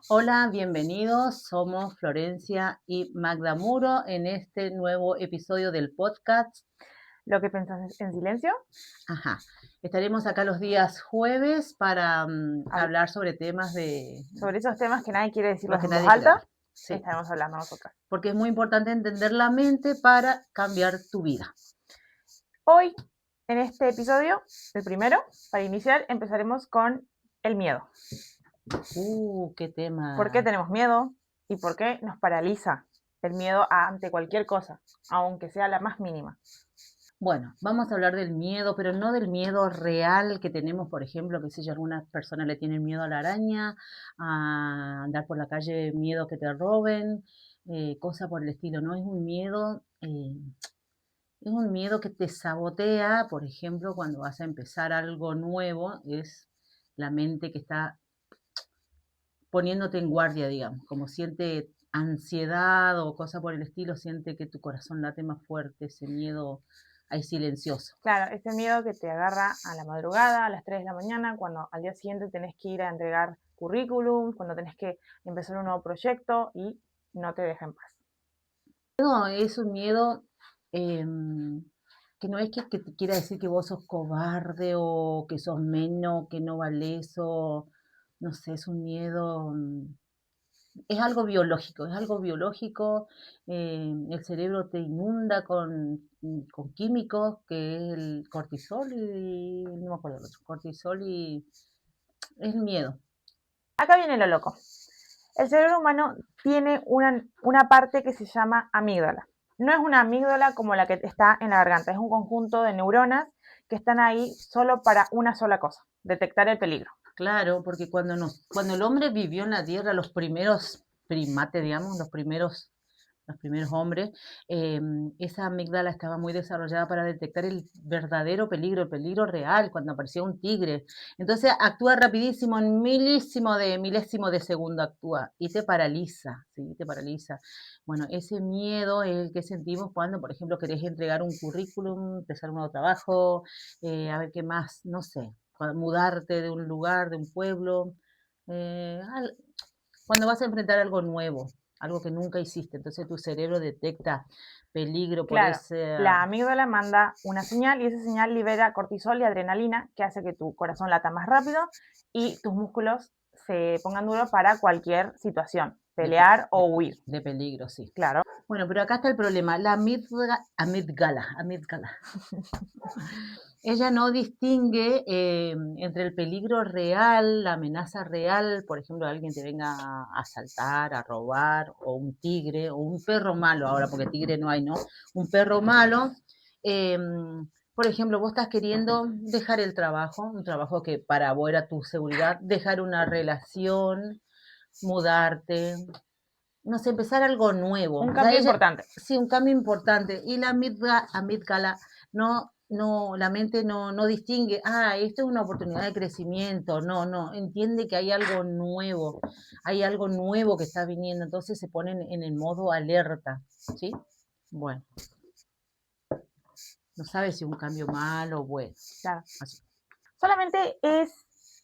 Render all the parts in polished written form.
Hola, bienvenidos. Somos Florencia y Magda Muro en este nuevo episodio del podcast. Lo que pensás en silencio. Ajá. Estaremos acá los días jueves para Hab- hablar sobre temas de Sobre esos temas que nadie quiere lo decirlos que en voz nadie quiere hablar. alta, Sí, estaremos hablando nosotras. porque es muy importante entender la mente para cambiar tu vida. Hoy, en este episodio, el primero, para iniciar, empezaremos con el miedo. Qué tema. ¿Por qué tenemos miedo? ¿Y por qué nos paraliza el miedo ante cualquier cosa, aunque sea la más mínima? Bueno, vamos a hablar del miedo, pero no del miedo real que tenemos, por ejemplo, que si algunas personas le tienen miedo a la araña, a andar por la calle, miedo que te roben, cosas por el estilo, ¿no? Es un miedo que te sabotea, por ejemplo, cuando vas a empezar algo nuevo, es la mente que está poniéndote en guardia, digamos, como siente ansiedad o cosa por el estilo, siente que tu corazón late más fuerte, ese miedo ahí silencioso. Claro, ese miedo que te agarra a la madrugada, a las 3 de la mañana, cuando al día siguiente tenés que ir a entregar currículum, cuando tenés que empezar un nuevo proyecto y no te deja en paz. No, es un miedo que no es que te quiera decir que vos sos cobarde o que sos menos, que no valés o no sé, es un miedo, es algo biológico, el cerebro te inunda con químicos que es el cortisol y no me acuerdo el otro, cortisol y es el miedo. Acá viene lo loco. El cerebro humano tiene una parte que se llama amígdala. No es una amígdala como la que está en la garganta, es un conjunto de neuronas que están ahí solo para una sola cosa, detectar el peligro. Claro, porque cuando el hombre vivió en la Tierra, los primeros primates, digamos, los primeros hombres, esa amígdala estaba muy desarrollada para detectar el verdadero peligro, el peligro real, cuando aparecía un tigre. Entonces actúa rapidísimo, en milésimo de segundo actúa y te paraliza, ¿sí? Te paraliza. Bueno, ese miedo es el que sentimos cuando, por ejemplo, querés entregar un currículum, empezar un nuevo trabajo, a ver qué más, no sé, mudarte de un lugar, de un pueblo, eh, cuando vas a enfrentar algo nuevo, algo que nunca hiciste, entonces tu cerebro detecta peligro por Claro, ese... la amígdala manda una señal y esa señal libera cortisol y adrenalina que hace que tu corazón lata más rápido y tus músculos se pongan duros para cualquier situación, de, pelear de, o huir. de peligro, sí. Claro. Bueno, pero acá está el problema, la amígdala. Ella no distingue entre el peligro real, la amenaza real, por ejemplo, alguien te venga a asaltar, a robar, o un tigre, o un perro malo, ahora porque tigre no hay, ¿no? Un perro malo. eh, por ejemplo, vos estás queriendo dejar el trabajo, un trabajo que para vos era tu seguridad, dejar una relación, mudarte, no sé, empezar algo nuevo. Un O sea, cambio ella, importante. sí, un cambio importante. Y la amígdala la mente no distingue, esto es una oportunidad de crecimiento. No, entiende que hay algo nuevo que está viniendo. Entonces se ponen en el modo alerta, ¿sí? Bueno, no sabe si un cambio malo o bueno. Claro. Así. Solamente es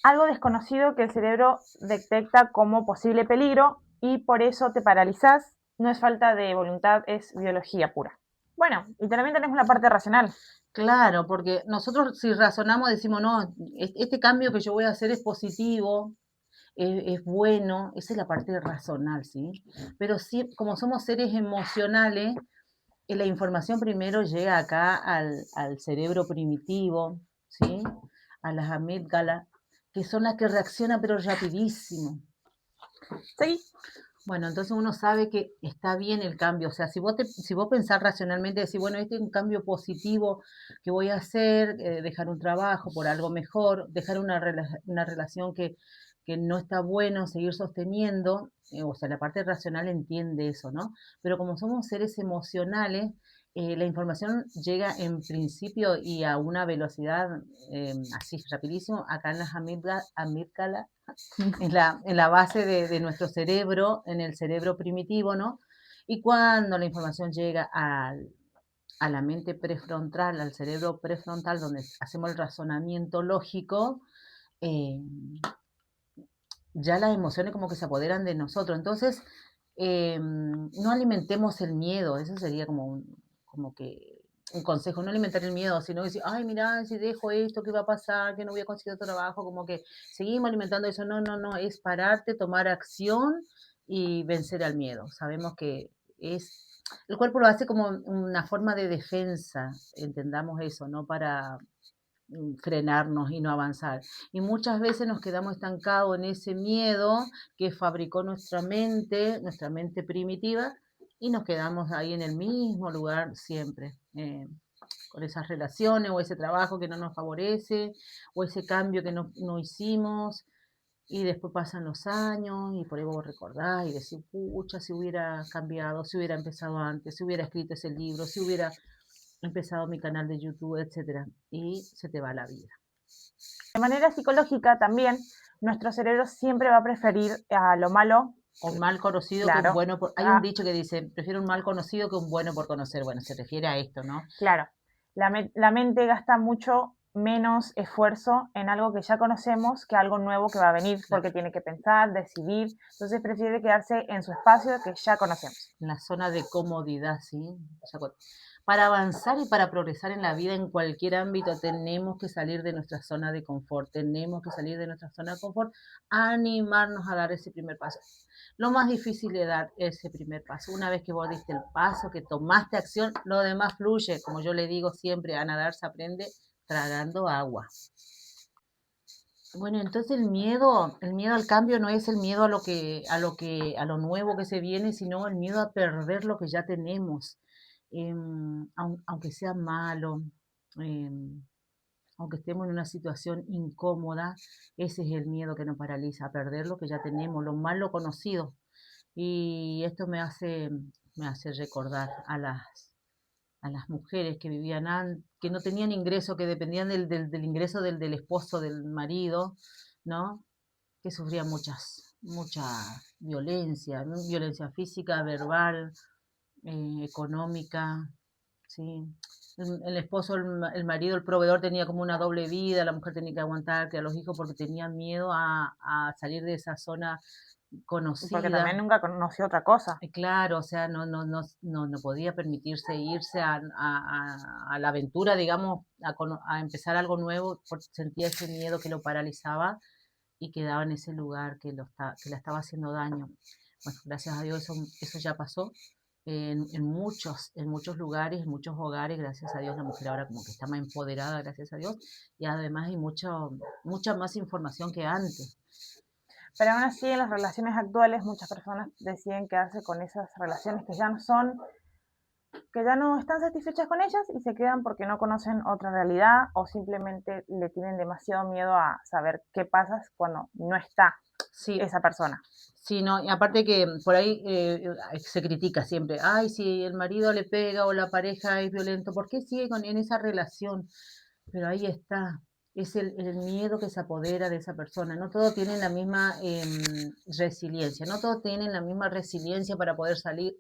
algo desconocido que el cerebro detecta como posible peligro y por eso te paralizas. No es falta de voluntad, es biología pura. Bueno, y también tenemos la parte racional. Claro, porque nosotros si razonamos decimos, no, este cambio que yo voy a hacer es positivo, es bueno, esa es la parte racional, ¿sí? Pero sí, como somos seres emocionales, la información primero llega acá al cerebro primitivo, ¿sí? A las amígdalas, que son las que reaccionan pero rapidísimo. ¿Sí? Bueno, entonces uno sabe que está bien el cambio. O sea, si vos pensás racionalmente, decir, bueno, este es un cambio positivo que voy a hacer, dejar un trabajo por algo mejor, dejar una relación que no está bueno, seguir sosteniendo, o sea, la parte racional entiende eso, ¿no? Pero como somos seres emocionales, la información llega en principio y a una velocidad así rapidísimo, acá en las amígdalas en la base de nuestro cerebro, en el cerebro primitivo, ¿no? Y cuando la información llega a la mente prefrontal, al cerebro prefrontal, donde hacemos el razonamiento lógico, eh, ya las emociones como que se apoderan de nosotros. Entonces, no alimentemos el miedo, eso sería como que un consejo, no alimentar el miedo, sino decir, ay, mira, si dejo esto, ¿qué va a pasar? Que no voy a conseguir otro trabajo, como que seguimos alimentando eso. No, no, no, es pararte, tomar acción y vencer al miedo. Sabemos que el cuerpo lo hace como una forma de defensa, entendamos eso, no para frenarnos y no avanzar. Y muchas veces nos quedamos estancados en ese miedo que fabricó nuestra mente primitiva, y nos quedamos ahí en el mismo lugar siempre, con esas relaciones o ese trabajo que no nos favorece o ese cambio que no hicimos. Y después pasan los años y por ahí vos recordás y decís, pucha, si hubiera cambiado, si hubiera empezado antes, si hubiera escrito ese libro, si hubiera empezado mi canal de YouTube, etcétera, y se te va la vida. De manera psicológica también, nuestro cerebro siempre va a preferir a lo malo. Un mal conocido que un Claro, bueno por... Hay un dicho que dice, prefiero un mal conocido que un bueno por conocer. Bueno, se refiere a esto, ¿no? claro. La mente gasta mucho menos esfuerzo en algo que ya conocemos que algo nuevo que va a venir, porque tiene que pensar, decidir. Entonces prefiere quedarse en su espacio que ya conocemos. En la zona de comodidad, ¿sí? O sea, para avanzar y para progresar en la vida en cualquier ámbito tenemos que salir de nuestra zona de confort, tenemos que salir de nuestra zona de confort, animarnos a dar ese primer paso. Lo más difícil es dar ese primer paso. Una vez que vos diste el paso, que tomaste acción, lo demás fluye. Como yo le digo siempre, a nadar se aprende tragando agua. Bueno, entonces el miedo al cambio no es el miedo a lo nuevo que se viene, sino el miedo a perder lo que ya tenemos. Aunque sea malo, em, aunque estemos en una situación incómoda, ese es el miedo que nos paraliza, a perder lo que ya tenemos, lo malo conocido. Y esto me hace recordar a las mujeres que vivían que no tenían ingreso, que dependían del ingreso del esposo, del marido, ¿no? Que sufrían mucha violencia, ¿no? Violencia física, verbal, económica, ¿sí? El esposo, el marido, el proveedor tenía como una doble vida, la mujer tenía que aguantar que a los hijos porque tenían miedo a salir de esa zona Porque también conocida. nunca conoció otra cosa. Claro, o sea, no podía permitirse irse a la aventura, digamos, a empezar algo nuevo, porque sentía ese miedo que lo paralizaba y quedaba en ese lugar que le estaba haciendo daño. Bueno, gracias a Dios eso ya pasó en muchos lugares, en muchos hogares. Gracias a Dios la mujer ahora como que está más empoderada, gracias a Dios, y además hay mucha más información que antes. Pero aún así, en las relaciones actuales, muchas personas deciden quedarse con esas relaciones que ya no están satisfechas con ellas y se quedan porque no conocen otra realidad o simplemente le tienen demasiado miedo a saber qué pasa cuando no está Sí, esa persona. sí, no, y aparte que por ahí se critica siempre, ay, si el marido le pega o la pareja es violento, ¿por qué sigue en esa relación? Pero ahí está, es el miedo que se apodera de esa persona. No todos tienen la misma resiliencia, no todos tienen la misma resiliencia para poder salir.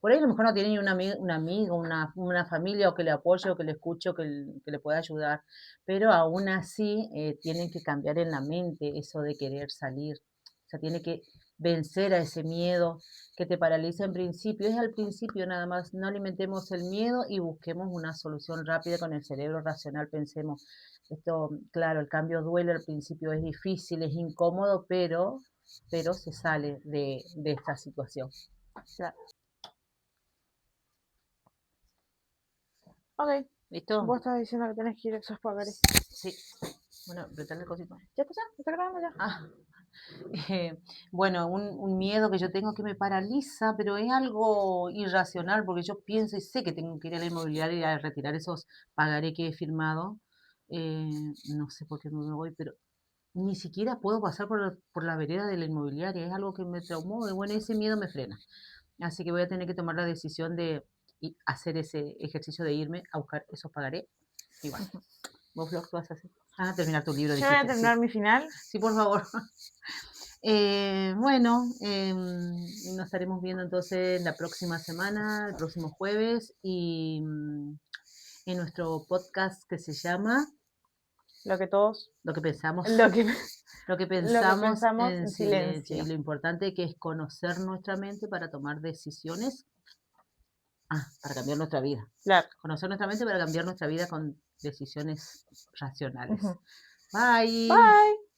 Por ahí a lo mejor no tienen un amigo, una familia o que le apoye o que le escuche o que le pueda ayudar, pero aún así tienen que cambiar en la mente eso de querer salir. O sea, tiene que vencer a ese miedo que te paraliza en principio. Es al principio nada más. No alimentemos el miedo y busquemos una solución rápida con el cerebro racional. Pensemos, esto, claro, el cambio duele al principio, es difícil, es incómodo, pero se sale de esta situación. Claro. Ok. ¿Listo? Vos estás diciendo que tenés que ir a esos pagarés. Sí. Bueno, apretarle el cosito. ¿Ya está? ¿Está grabando ya? Ah. Bueno, un miedo que yo tengo que me paraliza, pero es algo irracional porque yo pienso y sé que tengo que ir a la inmobiliaria y a retirar esos pagaré que he firmado. Eh, no sé por qué no me voy, pero ni siquiera puedo pasar por la vereda de la inmobiliaria. Es algo que me traumó y bueno, ese miedo me frena. Así que voy a tener que tomar la decisión de hacer ese ejercicio de irme a buscar esos pagaré. Y bueno, vos lo vas a hacer. Ah, terminar tu libro, Yo voy a dijiste. terminar mi final. Sí, por favor. Bueno, nos estaremos viendo entonces la próxima semana, el próximo jueves, y en nuestro podcast que se llama Lo que todos. Lo que pensamos. Lo que, Lo que lo que pensamos pensamos en en silencio y silencio. lo importante que es conocer nuestra mente para tomar decisiones, para cambiar nuestra vida. Claro. Conocer nuestra mente para cambiar nuestra vida con decisiones racionales. Ujú. Bye. Bye.